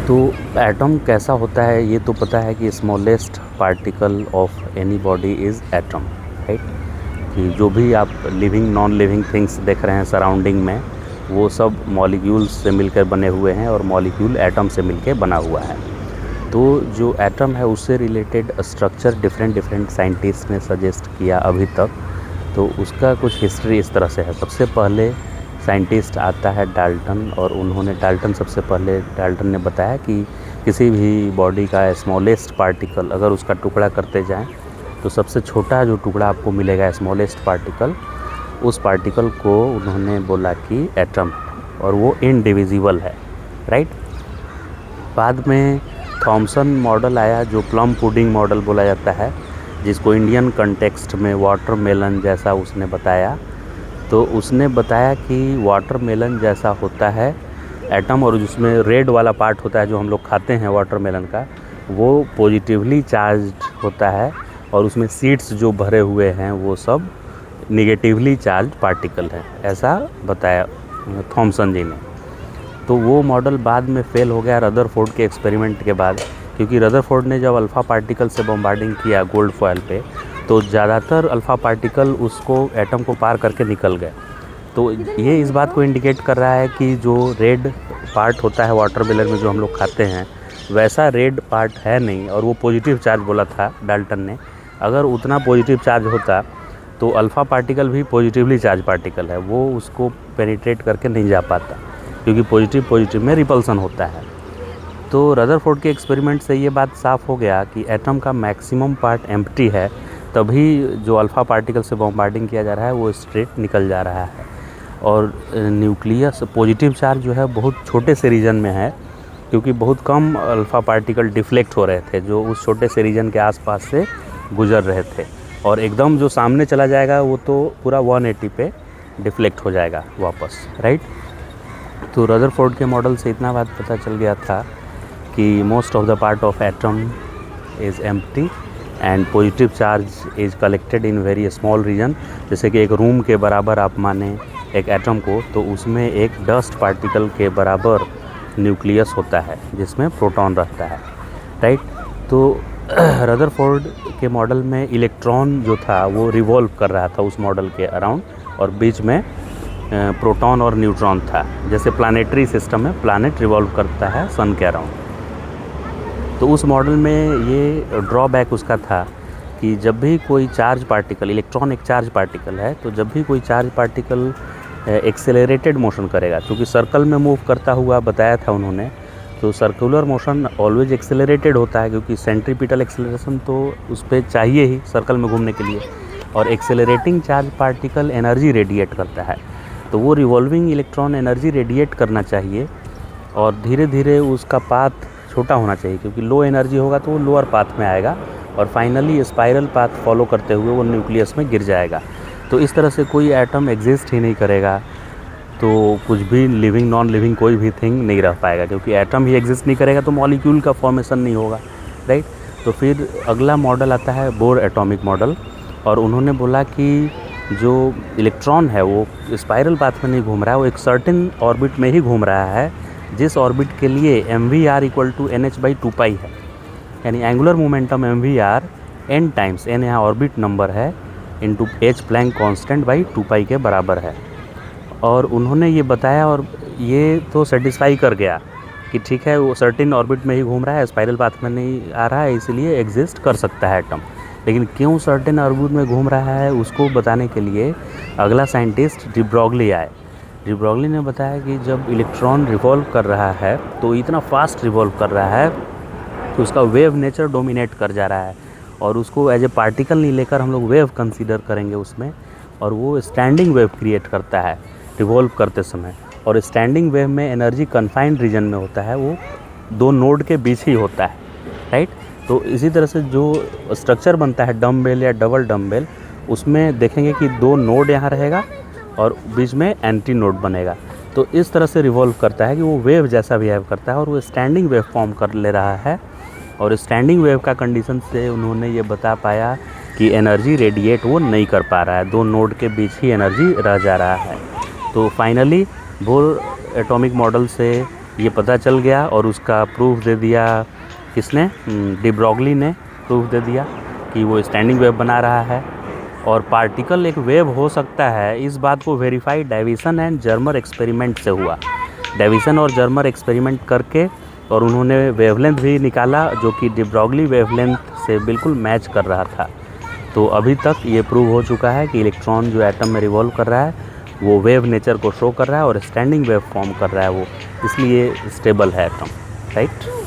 तो एटम कैसा होता है ये तो पता है कि smallest particle of any body is atom, right. कि जो भी आप लिविंग नॉन लिविंग थिंग्स देख रहे हैं सराउंडिंग में, वो सब मॉलिक्यूल्स से मिलकर बने हुए हैं और मॉलिक्यूल एटम से मिलकर बना हुआ है। तो जो एटम है उससे related structure different different scientist ने सजेस्ट किया अभी तक। तो उसका कुछ हिस्ट्री इस तरह से है। सबसे पहले साइंटिस्ट आता है डाल्टन, और डाल्टन ने बताया कि किसी भी बॉडी का स्मॉलेस्ट पार्टिकल अगर उसका टुकड़ा करते जाएं तो सबसे छोटा जो टुकड़ा आपको मिलेगा स्मॉलेस्ट पार्टिकल, उस पार्टिकल को उन्होंने बोला कि एटम है और वो इनडिविजिबल है, राइट। बाद में थॉमसन मॉडल आया जो प्लम पुडिंग मॉडल बोला जाता है, जिसको इंडियन कंटेक्स्ट में वाटरमेलन जैसा उसने बताया। तो उसने बताया कि वाटरमेलन जैसा होता है एटम, और जिसमें रेड वाला पार्ट होता है जो हम लोग खाते हैं वाटरमेलन का, वो पॉजिटिवली चार्ज्ड होता है, और उसमें सीड्स जो भरे हुए हैं वो सब निगेटिवली चार्ज पार्टिकल हैं, ऐसा बताया थॉमसन जी ने। तो वो मॉडल बाद में फेल हो गया रदरफोर्ड के एक्सपेरिमेंट के बाद, क्योंकि रदरफोर्ड ने जब अल्फ़ा पार्टिकल से बम्बार्डिंग किया गोल्ड फॉयल पे, तो ज़्यादातर अल्फ़ा पार्टिकल उसको एटम को पार करके निकल गए। तो ये इस बात को इंडिकेट कर रहा है कि जो रेड पार्ट होता है वाटरमेलन में जो हम लोग खाते हैं, वैसा रेड पार्ट है नहीं, और वो पॉजिटिव चार्ज बोला था डाल्टन ने। अगर उतना पॉजिटिव चार्ज होता तो अल्फ़ा पार्टिकल भी पॉजिटिवली चार्ज पार्टिकल है, वो उसको पेनिट्रेट करके नहीं जा पाता, क्योंकि पॉजिटिव में रिपल्सन होता है। तो रदरफोर्ड के एक्सपेरिमेंट से ये बात साफ़ हो गया कि एटम का मैक्सिमम पार्ट एम्प्टी है, तभी जो अल्फ़ा पार्टिकल से बॉम्बार्डिंग किया जा रहा है वो स्ट्रेट निकल जा रहा है। और न्यूक्लियस पॉजिटिव चार्ज जो है बहुत छोटे से रीजन में है, क्योंकि बहुत कम अल्फ़ा पार्टिकल डिफ्लेक्ट हो रहे थे जो उस छोटे से रीजन के आसपास से गुजर रहे थे, और एकदम जो सामने चला जाएगा वो तो पूरा 180 पे डिफ्लेक्ट हो जाएगा वापस, राइट। तो रदरफोर्ड के मॉडल से इतना बात पता चल गया था कि most of the part of atom is empty and positive charge is collected in very small region. जैसे कि एक रूम के बराबर आप माने एक एटम को, तो उसमें एक डस्ट पार्टिकल के बराबर न्यूक्लियस होता है जिसमें प्रोटॉन रहता है, राइट। तो रदरफोर्ड के मॉडल में इलेक्ट्रॉन जो था वो रिवॉल्व कर रहा था उस मॉडल के अराउंड, और बीच में प्रोटॉन और न्यूट्रॉन था। जैसे प्लानेटरी सिस्टम में प्लानेट रिवॉल्व करता है सन के अराउंड। तो उस मॉडल में ये ड्रॉबैक उसका था कि जब भी कोई चार्ज पार्टिकल, इलेक्ट्रॉन एक चार्ज पार्टिकल है, तो जब भी कोई चार्ज पार्टिकल एक्सेलरेटेड मोशन करेगा, क्योंकि सर्कल में मूव करता हुआ बताया था उन्होंने, तो सर्कुलर मोशन ऑलवेज एक्सेलरेटेड होता है, क्योंकि सेंट्रीपिटल एक्सेलरेशन तो उस पर चाहिए ही सर्कल में घूमने के लिए, और accelerating charge particle energy radiate करता है। तो वो रिवॉल्विंग इलेक्ट्रॉन एनर्जी रेडिएट करना चाहिए, और धीरे धीरे उसका पाथ छोटा होना चाहिए, क्योंकि लो एनर्जी होगा तो वो लोअर पाथ में आएगा, और फाइनली स्पाइरल पाथ फॉलो करते हुए वो न्यूक्लियस में गिर जाएगा। तो इस तरह से कोई एटम एग्जिस्ट ही नहीं करेगा, तो कुछ भी लिविंग नॉन लिविंग कोई भी थिंग नहीं रह पाएगा, क्योंकि एटम ही एग्जिस्ट नहीं करेगा तो मॉलिक्यूल का फॉर्मेशन नहीं होगा, राइट। तो फिर अगला मॉडल आता है बोर एटॉमिक मॉडल, और उन्होंने बोला कि जो इलेक्ट्रॉन है वो स्पाइरल पाथ में नहीं घूम रहा है, वो एक सर्टेन ऑर्बिट में ही घूम रहा है, जिस ऑर्बिट के लिए mvr = nh/2π है, यानी angular momentum mvr n times, n यहाँ ऑर्बिट नंबर है, into h Planck constant by 2π के बराबर है। और उन्होंने ये बताया, और ये तो सेटिस्फाई कर गया कि ठीक है वो सर्टेन ऑर्बिट में ही घूम रहा है, स्पाइरल पाथ में नहीं आ रहा है, इसलिए एग्जिस्ट कर सकता है एटम। लेकिन क्यों सर्टेन ऑर्बिट में घूम रहा है उसको बताने के लिए अगला साइंटिस्ट डी ब्रॉगली आए। डी ब्रॉगली ने बताया कि जब इलेक्ट्रॉन रिवॉल्व कर रहा है तो इतना फास्ट रिवॉल्व कर रहा है कि उसका वेव नेचर डोमिनेट कर जा रहा है, और उसको एज ए पार्टिकल नहीं लेकर हम लोग वेव कंसीडर करेंगे उसमें, और वो स्टैंडिंग वेव क्रिएट करता है रिवॉल्व करते समय। और स्टैंडिंग वेव में एनर्जी कन्फाइंड रीजन में होता है, वो दो नोड के बीच ही होता है, राइट। तो इसी तरह से जो स्ट्रक्चर बनता है डम्बेल या डबल डम्बेल, उसमें देखेंगे कि दो नोड यहाँ रहेगा और बीच में एंटी नोड बनेगा। तो इस तरह से रिवॉल्व करता है कि वो वेव जैसा बिहेव करता है, और वो स्टैंडिंग वेव फॉर्म कर ले रहा है। और स्टैंडिंग वेव का कंडीशन से उन्होंने ये बता पाया कि एनर्जी रेडिएट वो नहीं कर पा रहा है, दो नोड के बीच ही एनर्जी रह जा रहा है। तो फाइनली बोर एटॉमिक मॉडल से ये पता चल गया और उसका प्रूफ दे दिया किसने, डी ब्रॉगली ने प्रूफ दे दिया कि वो स्टैंडिंग वेव बना रहा है और पार्टिकल एक वेव हो सकता है। इस बात को verify Davisson and Germer experiment से हुआ। डेविसन और जर्मर एक्सपेरिमेंट करके और उन्होंने वेवलेंथ भी निकाला जो कि डी ब्रॉगली वेवलेंथ से बिल्कुल मैच कर रहा था। तो अभी तक ये प्रूव हो चुका है कि इलेक्ट्रॉन जो एटम में रिवॉल्व कर रहा है वो वेव नेचर को शो कर रहा है और स्टैंडिंग वेव फॉर्म कर रहा है वो, इसलिए स्टेबल है एटम, राइट।